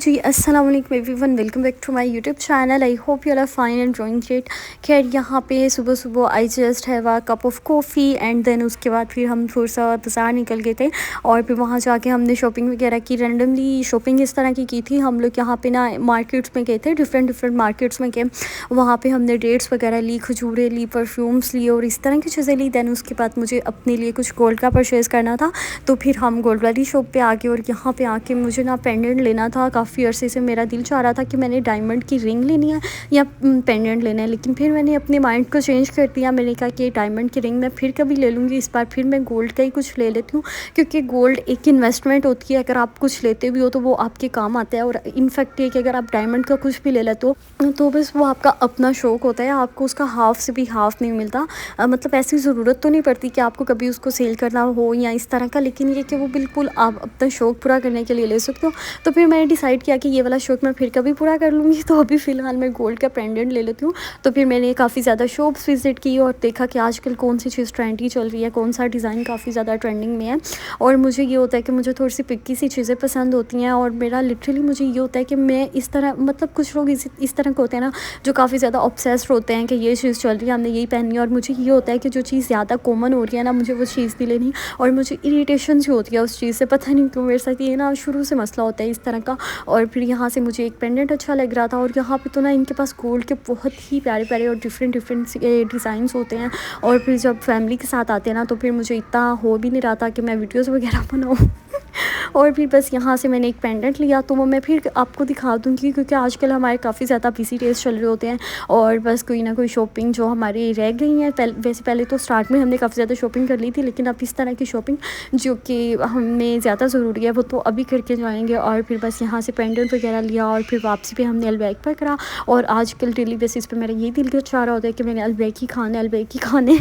जी, अस्सलाम वालेकुम everyone, welcome back to my YouTube channel. I hope you are fine and doing great. खैर यहाँ पे सुबह सुबह I just have a cup of coffee and then उसके बाद फिर हम थोड़ा सा बाज़ार निकल गए थे और फिर वहाँ जाके हमने शॉपिंग वगैरह की। रैंडमली शॉपिंग इस तरह की थी। हम लोग यहाँ पे ना मार्केट्स में गए थे, डिफरेंट मार्केट्स में गए। वहाँ पे हमने डेट्स वगैरह ली, खजूरें ली, परफ्यूम्स लिए और इस तरह की चीज़ें ली। देन उसके बाद मुझे अपने लिए कुछ गोल्ड का परचेज़ करना था, तो फिर हम गोल्ड वाली शॉप पे आ गए। और यहाँ पे आके मुझे ना पेंडेंट लेना था। काफ़ी अरसे से मेरा दिल चाह रहा था कि मैंने डायमंड की रिंग लेनी है या पेंडेंट लेना है, लेकिन फिर मैंने अपने माइंड को चेंज कर दिया। मैंने कहा कि डायमंड की रिंग मैं फिर कभी ले लूँगी, इस बार फिर मैं गोल्ड का ही कुछ ले लेती हूँ, क्योंकि गोल्ड एक इन्वेस्टमेंट होती है। अगर आप कुछ लेते भी हो तो वो आपके काम आता है। और इनफैक्ट ये कि अगर आप डायमंड का कुछ भी ले लेते हो तो बस वो आपका अपना शौक़ होता है, आपको उसका हाफ़ से भी हाफ़ नहीं मिलता। मतलब ऐसी ज़रूरत तो नहीं पड़ती कि आपको कभी उसको सेल करना हो या इस तरह का, लेकिन ये कि वो बिल्कुल आप अपना शौक़ पूरा करने के लिए ले सकते हो। तो फिर मैंने डिसाइड किया कि ये वाला शौक़ मैं फिर कभी पूरा कर लूँगी, तो अभी फ़िलहाल मैं गोल्ड का पेंडेंट ले लेती हूँ। तो फिर मैंने काफ़ी ज़्यादा शॉप्स विज़िट की और देखा कि आजकल कौन सी चीज़ ट्रेंडी चल रही है, कौन सा डिज़ाइन काफ़ी ज़्यादा ट्रेंडिंग में है। और मुझे ये होता है कि मुझे थोड़ी सी पिक्की सी चीज़ें पसंद होती हैं। और मेरा लिटरली मुझे ये होता है कि मैं इस तरह, मतलब कुछ लोग इस तरह के होते हैं ना जो काफ़ी ज़्यादा ऑब्सेस्ड होते हैं कि ये चीज़ चल रही है, हमने यही पहननी है। और मुझे ये होता है कि जो चीज़ ज़्यादा कॉमन हो रही है ना, मुझे वो चीज़ नहीं लेनी। और मुझे इरिटेशन सी होती है उस चीज़ से, पता नहीं क्यों मेरे साथ ये ना शुरू से मसला होता है इस तरह का। और फिर यहाँ से मुझे एक पेंडेंट अच्छा लग रहा था और यहाँ पे तो ना इनके पास गोल्ड के बहुत ही प्यारे प्यारे और डिफरेंट डिज़ाइंस होते हैं। और फिर जब फैमिली के साथ आते हैं ना तो फिर मुझे इतना हो भी नहीं रहा था कि मैं वीडियोज़ वगैरह बनाऊँ। और फिर बस यहाँ से मैंने एक पेंडेंट लिया, तो वो मैं फिर आपको दिखा दूँगी, क्योंकि आजकल हमारे काफ़ी ज़्यादा बिजी डेज़ चल रहे होते हैं। और बस कोई ना कोई शॉपिंग जो हमारी रह गई हैं। वैसे पहले तो स्टार्ट में हमने काफ़ी ज़्यादा शॉपिंग कर ली थी, लेकिन अब इस तरह की शॉपिंग जो कि हमें ज़्यादा ज़रूरी है वो तो अभी करके जाएंगे। और फिर बस यहाँ से पेंडेंट वगैरह लिया और फिर वापसी पे हमने अलबैक पर करा। और आजकल डेली बेसिस पे मेरा ये दिल चाह रहा होता है कि मैंने अलबैक ही खाने, अलबैक ही खाने।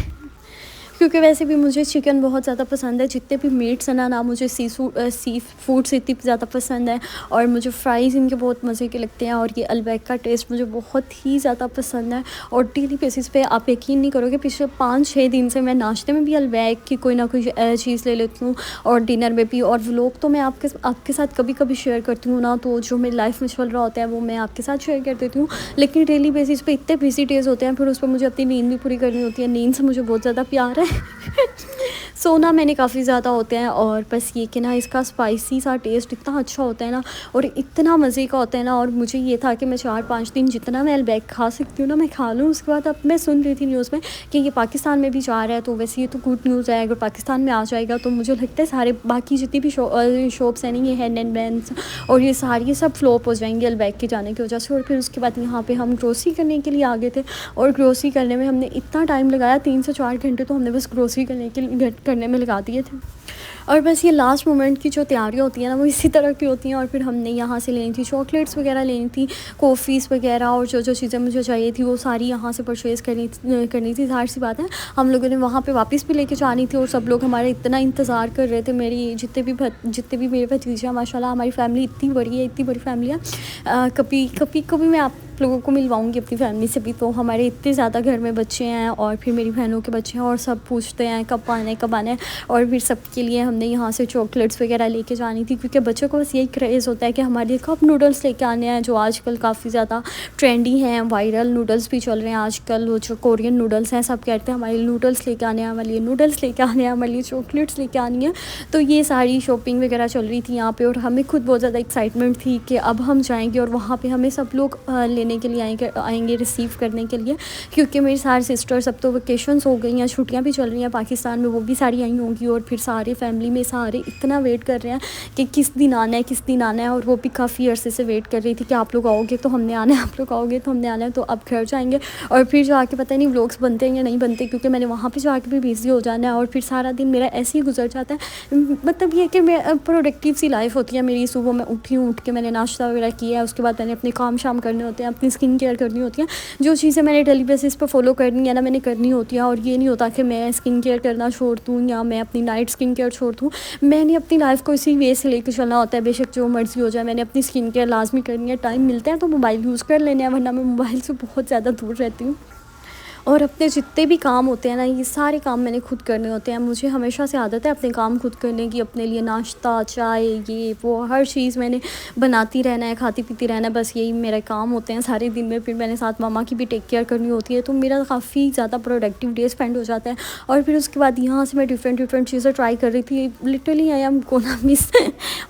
क्योंकि वैसे भी मुझे चिकन बहुत ज़्यादा पसंद है। जितने भी मीट्स हैं ना मुझे सी फूड्स इतनी ज़्यादा पसंद है। और मुझे फ्राइज़ इनके बहुत मज़े के लगते हैं। और ये अलबैक का टेस्ट मुझे बहुत ही ज़्यादा पसंद है। और डेली बेसिस पे आप यकीन नहीं करोगे, पिछले 5-6 दिन से मैं नाश्ते में भी अलबैक की कोई ना कोई चीज़ ले लेती हूँ और डिनर में भी। और व्लॉग तो मैं आपके साथ कभी कभी शेयर करती हूँ ना, तो जो मेरी लाइफ में चल रहा होता है वो मैं आपके साथ शेयर कर देती हूँ। लेकिन डेली बेसिस पे इतने बिजी डेज़ होते हैं, फिर उस पर मुझे अपनी नींद भी पूरी करनी होती है। नींद से मुझे बहुत ज़्यादा प्यार है। सोना मैंने काफ़ी ज़्यादा होते हैं। और बस ये कि ना इसका स्पाइसी सा टेस्ट इतना अच्छा होता है ना और इतना मज़े का होता है ना। और मुझे ये था कि मैं 4-5 दिन जितना मैं अलबैक खा सकती हूँ ना मैं खा लूँ। उसके बाद अब मैं सुन रही थी न्यूज़ में कि ये पाकिस्तान में भी जा रहा है, तो वैसे ये तो गुड न्यूज़ है। अगर पाकिस्तान में आ जाएगा तो मुझे लगता है सारे बाकी जितनी भी शॉप्स हैं नहीं, ये हैंड एंड बैंड्स और ये सारी सब फ्लॉप हो जाएंगे अलबैक के जाने की वजह से। और फिर उसके बाद यहाँ पे हम ग्रोसरी करने के लिए आ गए थे और ग्रोसरी करने में हमने इतना टाइम लगाया, 3 से 4 घंटे तो हमने बस ग्रोसरी करने में लगा दिए थे। और बस ये लास्ट मोमेंट की जो तैयारियाँ होती हैं ना वो इसी तरह की होती हैं। और फिर हमने यहाँ से लेनी थी चॉकलेट्स वगैरह, लेनी थी कॉफ़ीज़ वगैरह और जो चीज़ें मुझे चाहिए थी वो सारी यहाँ से परचेज़ करनी थी। ज़ाहिर सी बात है हम लोगों ने वहाँ पे वापस भी लेके जानी थी। और सब लोग हमारे इतना इंतज़ार कर रहे थे। मेरी जितने भी मेरे भतीजे हैं, माशाल्लाह हमारी फैमिली इतनी बड़ी है, इतनी बड़ी फैमिली है। कभी मैं आप लोगों को मिलवाऊंगी अपनी फैमिली से भी। तो हमारे इतने ज़्यादा घर में बच्चे हैं और फिर मेरी बहनों के बच्चे हैं और सब पूछते हैं कब आना है। और फिर सबके लिए हमने यहाँ से चॉकलेट्स वगैरह लेके जानी थी, क्योंकि बच्चों को बस यही क्रेज़ होता है कि हमारे लिए कप नूडल्स लेके आने हैं, जो आजकल काफ़ी ज़्यादा ट्रेंडी हैं। वायरल नूडल्स भी चल रहे हैं आजकल, वो जो कोरियन नूडल्स हैं। सब कहते हैं हमारे लिए नूडल्स लेके आने हैं, हमारे लिए नूडल्स लेके आने हैं, हमारे लिए चॉकलेट्स लेके आनी है। तो ये सारी शॉपिंग वगैरह चल रही थी यहाँ पर और हमें खुद बहुत ज़्यादा एक्साइटमेंट थी कि अब हम जाएँगे और वहाँ पर हमें सब लोग लेने के लिए आएंगे रिसीव करने के लिए। क्योंकि मेरी सारी सिस्टर्स अब तो वेकेशंस हो गई हैं, छुट्टियां भी चल रही हैं पाकिस्तान में, वो भी सारी आई होंगी। और फिर सारे फैमिली में सारे इतना वेट कर रहे हैं कि किस दिन आना है। और वो भी काफ़ी अरसे से वेट कर रही थी कि आप लोग आओगे तो हमने आना है, आप लोग आओगे तो हमने आना है। तो अब घर जाएंगे और फिर जाके पता नहीं व्लॉग्स बनते हैं या नहीं बनते, क्योंकि मैंने वहाँ पर जाके भी बिज़ी हो जाना है। और फिर सारा दिन मेरा ऐसे ही गुजर जाता है। मतलब ये कि मैं प्रोडक्टिव सी लाइफ होती है मेरी। सुबह मैं उठ के मैंने नाश्ता वगैरह किया है, उसके बाद मैंने अपने काम शाम करने होते हैं, अपनी स्किन केयर करनी होती है। जो चीज़ें मैंने डेली बेसिस पर फॉलो करनी है ना मैंने करनी होती है। और ये नहीं होता कि मैं स्किन केयर करना छोड़ दूँ या मैं अपनी नाइट स्किन केयर छोड़ दूँ। मैंने अपनी लाइफ को इसी वे से लेकर चलना होता है, बेशक जो मर्ज़ी हो जाए। मैंने अपनी स्किन केयर लाजमी करनी है। टाइम मिलता है तो मोबाइल यूज़ कर लेने हैं, वरना मैं मोबाइल से बहुत ज़्यादा दूर रहती हूँ। और अपने जितने भी काम होते हैं ना, ये सारे काम मैंने खुद करने होते हैं। मुझे हमेशा से आदत है अपने काम खुद करने की, अपने लिए नाश्ता, चाय, ये वो हर चीज़ मैंने बनाती रहना है, खाती पीती रहना है, बस यही मेरे काम होते हैं सारे दिन में। फिर मैंने साथ मम्मा की भी टेक केयर करनी होती है, तो मेरा काफ़ी ज़्यादा प्रोडक्टिव डे स्पेंड हो जाता है। और फिर उसके बाद यहाँ से मैं डिफरेंट चीज़ें ट्राई कर रही थी। Literally I am gonna miss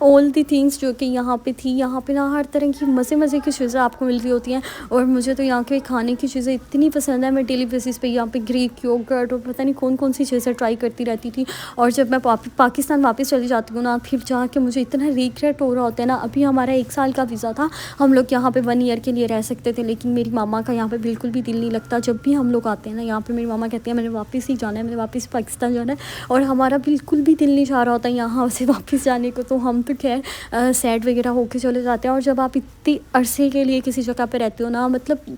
all the things जो कि यहाँ पे थी। यहाँ पे ना हर तरह की मज़े की चीज़ें आपको मिल रही होती हैं, और मुझे तो यहाँ के खाने की चीज़ें इतनी पसंद है। मैं डेली बेसिस पे यहाँ पे ग्रीक योगर्ट और पता नहीं कौन सी चीज़ें ट्राई करती रहती थी। और जब मैं पाकिस्तान वापस चली जाती हूँ ना, फिर जाके मुझे इतना रिग्रेट हो रहा होता है ना। अभी हमारा 1 साल का वीज़ा था, हम लोग यहाँ पे 1 ईयर के लिए रह सकते थे, लेकिन मेरी मामा का यहाँ पे बिल्कुल भी दिल नहीं लगता। जब भी हम लोग आते हैं ना यहाँ पे, मेरी मामा कहती है मैंने वापस ही जाना है, मैंने वापस पाकिस्तान जाना है, और हमारा बिल्कुल भी दिल नहीं चाह रहा होता यहाँ से वापस जाने को। तो हम तो खैर सैड वगैरह होके चले जाते हैं। और जब आप इतनी अरसे के लिए किसी जगह पे रहते हो ना, मतलब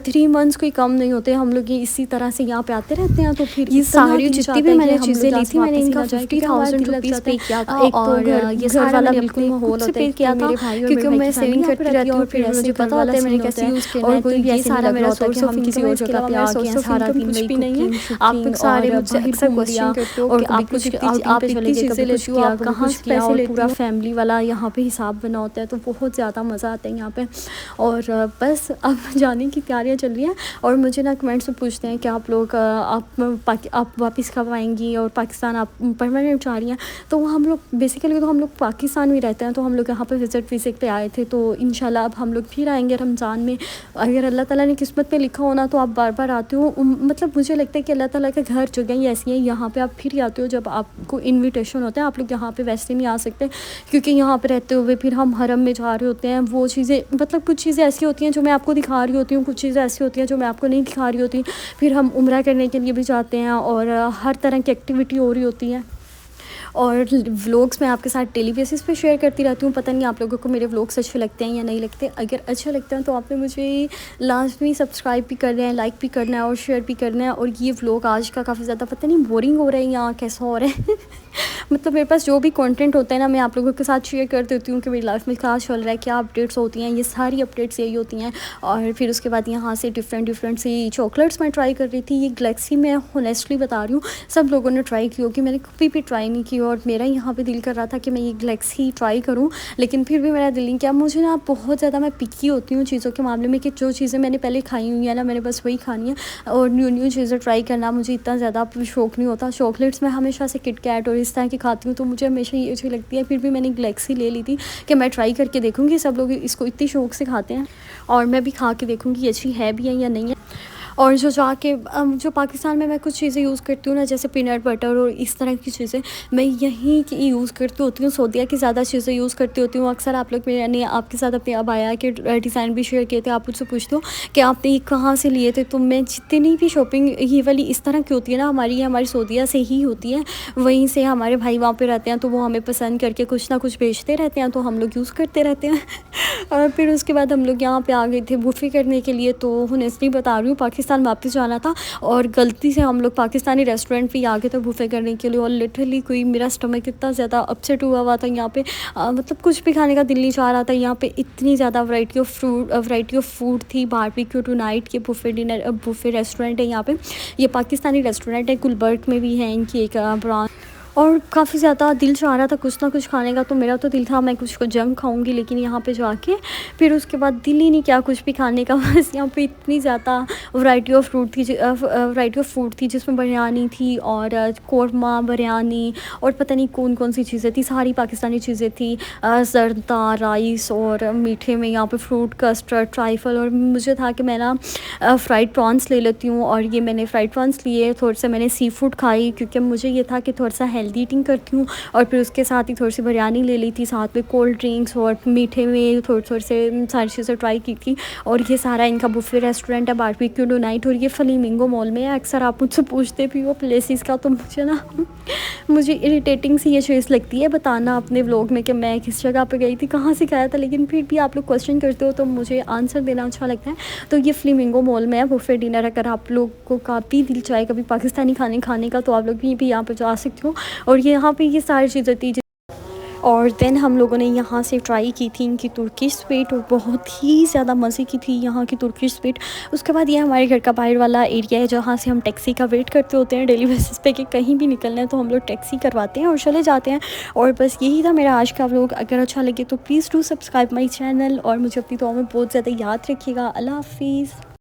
3 मंथ्स कोई कम नहीं होते। हम लोग ये इसी तरह से यहाँ पे आते रहते हैं, तो फिर ये सारी जितनी भी मैंने चीज़ें ली थी, मैंने इनका 50,000 रुपीज़ पे किया था। एक तो ये घर वाला बिल्कुल माहौल होता है किया था, क्योंकि मैं सेविंग करती रहती हूँ। फिर मुझे पता होता है मैंने कैसे यूज़ करना है, और कोई भी सारा मेरा सोर्स ऑफ किसी और जगह पे आ गया, सारा दिन कुछ भी नहीं है। आप लोग सारे मुझसे अक्सर क्वेश्चन करते हो कि आप कुछ आप इतनी चीज़ें लेती हो, आप कहाँ से पैसे लेती हो। पूरा फैमिली वाला यहाँ पे हिसाब बना होता है, तो बहुत ज़्यादा मज़ा आता है यहाँ पे। और बस अब जाने की तैयारियाँ चल रही हैं, और मुझे ना कमेंट्स में पूछते हैं कि आप लोग आप वापस कब आएंगी, और पाकिस्तान आप परमानेंट जा रही हैं। तो हम लोग बेसिकली तो हम लोग पाकिस्तान में रहते हैं, तो हम लोग यहाँ पे विज़िट पे आए थे। तो इंशाल्लाह अब हम लोग फिर आएंगे रमज़ान में। अगर अल्लाह ताला ने किस्मत में लिखा हो ना, तो आप बार बार आते हो। मतलब मुझे लगता है कि अल्लाह ताला का घर जगह ही ऐसी है, यहाँ पे आप फिर आते हो जब आपको इन्विटेशन होता है। आप लोग यहाँ पे वैसे नहीं आ सकते, क्योंकि यहाँ पे रहते हुए फिर हम हरम में जा रहे होते हैं। वो चीज़ें मतलब कुछ चीज़ें ऐसी होती हैं जो मैं आपको दिखा रही होती हूँ, कुछ चीज़ें ऐसी होती हैं जो मैं आपको नहीं दिखा रही होती। फिर हम उम्रा करने के लिए भी जाते हैं, और हर तरह की एक्टिविटी हो रही होती है। और व्लॉग्स मैं आपके साथ डेली बेसिस पे शेयर करती रहती हूँ। पता नहीं आप लोगों को मेरे व्लॉग्स अच्छे लगते हैं या नहीं लगते। अगर अच्छे लगते हैं तो आपने मुझे लास्ट में सब्सक्राइब भी करना है, लाइक भी करना है और शेयर भी करना है। और ये व्लॉग आज का काफ़ी ज़्यादा पता नहीं बोरिंग हो रहा है या कैसा हो रहा है मतलब मेरे पास जो भी कंटेंट होता है ना, मैं आप लोगों के साथ शेयर कर देती हूँ कि मेरी लाइफ में क्या चल रहा है, क्या अपडेट्स होती हैं। ये सारी अपडेट्स यही होती हैं। और फिर उसके बाद यहाँ से डिफरेंट सी चॉकलेट्स मैं ट्राई कर रही थी। ये गैलेक्सी मैं ऑनेस्टली बता रही हूँ, सब लोगों ने ट्राई की होगी, मैंने कभी भी ट्राई नहीं की। और मेरा यहाँ पे दिल कर रहा था कि मैं ये गैलेक्सी ट्राई करूँ, लेकिन फिर भी मेरा दिल नहीं किया। मुझे ना बहुत ज़्यादा मैं पिकी होती हूँ चीज़ों के मामले में, कि जो चीज़ें मैंने पहले खाई हुई है ना, मैंने बस वही खानी है। और न्यू चीज़ें ट्राई करना मुझे इतना ज़्यादा शौक नहीं होता। चॉकलेट्स मैं हमेशा से किट कैट और इस तरह की खाती हूँ, तो मुझे हमेशा ये अच्छी लगती है। फिर भी मैंने गैलेक्सी ले ली थी कि मैं ट्राई करके देखूँगी, सब लोग इसको इतनी शौक से खाते हैं, और मैं भी खा के देखूँगी अच्छी है भी है या नहीं है। और जो पाकिस्तान में मैं कुछ चीज़ें यूज़ करती हूँ ना, जैसे पीनट बटर और इस तरह की चीज़ें मैं यहीं की यूज़ करती होती हूँ। सऊदीया की ज़्यादा चीज़ें यूज़ करती होती हूँ। अक्सर आप लोग, मैंने आपके साथ अपने अबाया के डिज़ाइन भी शेयर किए थे। आप मुझसे पूछते हो कि आपने ये कहाँ से लिए थे, तो मैं जितनी भी शॉपिंग ये वाली इस तरह की होती है ना, हमारी सऊदीया से ही होती है। वहीं से हमारे भाई वहाँ पर रहते हैं, तो वो हमें पसंद करके कुछ ना कुछ भेजते रहते हैं, तो हम लोग यूज़ करते रहते हैं और फिर उसके बाद हम लोग यहाँ पे आ गए थे बुफे करने के लिए। तो ऑनेस्टली बता रही हूँ, पाकिस्तान वापस जाना था, और गलती से हम लोग पाकिस्तानी रेस्टोरेंट पे आ गए थे बुफे करने के लिए। और लिटरली कोई मेरा स्टमक इतना ज़्यादा अपसेट हुआ था यहाँ पे, मतलब कुछ भी खाने का दिल नहीं चाह रहा था। यहाँ पे इतनी ज़्यादा वैरायटी ऑफ फूड थी। बारबेक्यू टू नाइट, ये बुफे रेस्टोरेंट है यहाँ पे। ये पाकिस्तानी रेस्टोरेंट है, गुलबर्ग में भी है इनकी एक ब्रांच। और काफ़ी ज़्यादा दिल चाह रहा था कुछ ना कुछ खाने का, तो मेरा तो दिल था मैं कुछ जंक खाऊंगी, लेकिन यहाँ पे जाके फिर उसके बाद दिल ही नहीं किया कुछ भी खाने का। बस यहाँ पे इतनी ज़्यादा वैरायटी ऑफ फूड थी जिसमें बिरयानी थी, और कौरमा बिरयानी, और पता नहीं कौन सी चीज़ें थी, सारी पाकिस्तानी चीज़ें थी। जर्दा राइस, और मीठे में यहाँ पे फ्रूट कस्टर्ड, ट्राइफल। और मुझे था कि मैं ना फ्राइड प्रॉन्स ले लेती हूँ, और ये मैंने फ्राइड प्रॉन्स लिए। थोड़े से मैंने सी फूड खाई, क्योंकि मुझे ये था कि थोड़ा सा हेल्दी ईटिंग करती हूँ। और फिर उसके साथ ही थोड़ी सी बिरयानी ले ली थी, साथ में कोल्ड ड्रिंक्स, और मीठे में थोड़े से सारी चीज़ें ट्राई की थी। और ये सारा इनका बुफे रेस्टोरेंट है, बारबेक्यू टू नाइट, और ये फ्लेमिंगो मॉल में है। अक्सर आप मुझसे पूछते भी हो प्लेसेस का, तो मुझे ना मुझे इरिटेटिंग सी ये चीज़ लगती है बताना अपने व्लॉग में कि मैं किस जगह पे गई थी, कहाँ से खाया था। लेकिन फिर भी आप लोग क्वेश्चन करते हो, तो मुझे आंसर देना अच्छा लगता है। तो ये फ्लेमिंगो मॉल में है बुफे डिनर। अगर आप लोग को काफ़ी दिल चाहे कभी पाकिस्तानी खाने का, तो आप लोग भी यहाँ पर जा सकते हो। और यहाँ पे ये सारी चीज़ें थी, और देन हम लोगों ने यहाँ से ट्राई की थी इनकी तुर्किश स्वीट और बहुत ही ज़्यादा मज़े की थी यहाँ की तुर्किश स्वीट। उसके बाद ये हमारे घर का बाहर वाला एरिया है जहाँ से हम टैक्सी का वेट करते होते हैं डेली बेसिस पे कि कहीं भी निकलना है तो हम लोग टैक्सी करवाते हैं और चले जाते हैं। और बस यही था मेरा आज का व्लॉग। अगर अच्छा लगे तो please do subscribe my channel और मुझे अपनी दुआ में बहुत ज़्यादा याद रखिएगा। अल्लाह हाफिज़।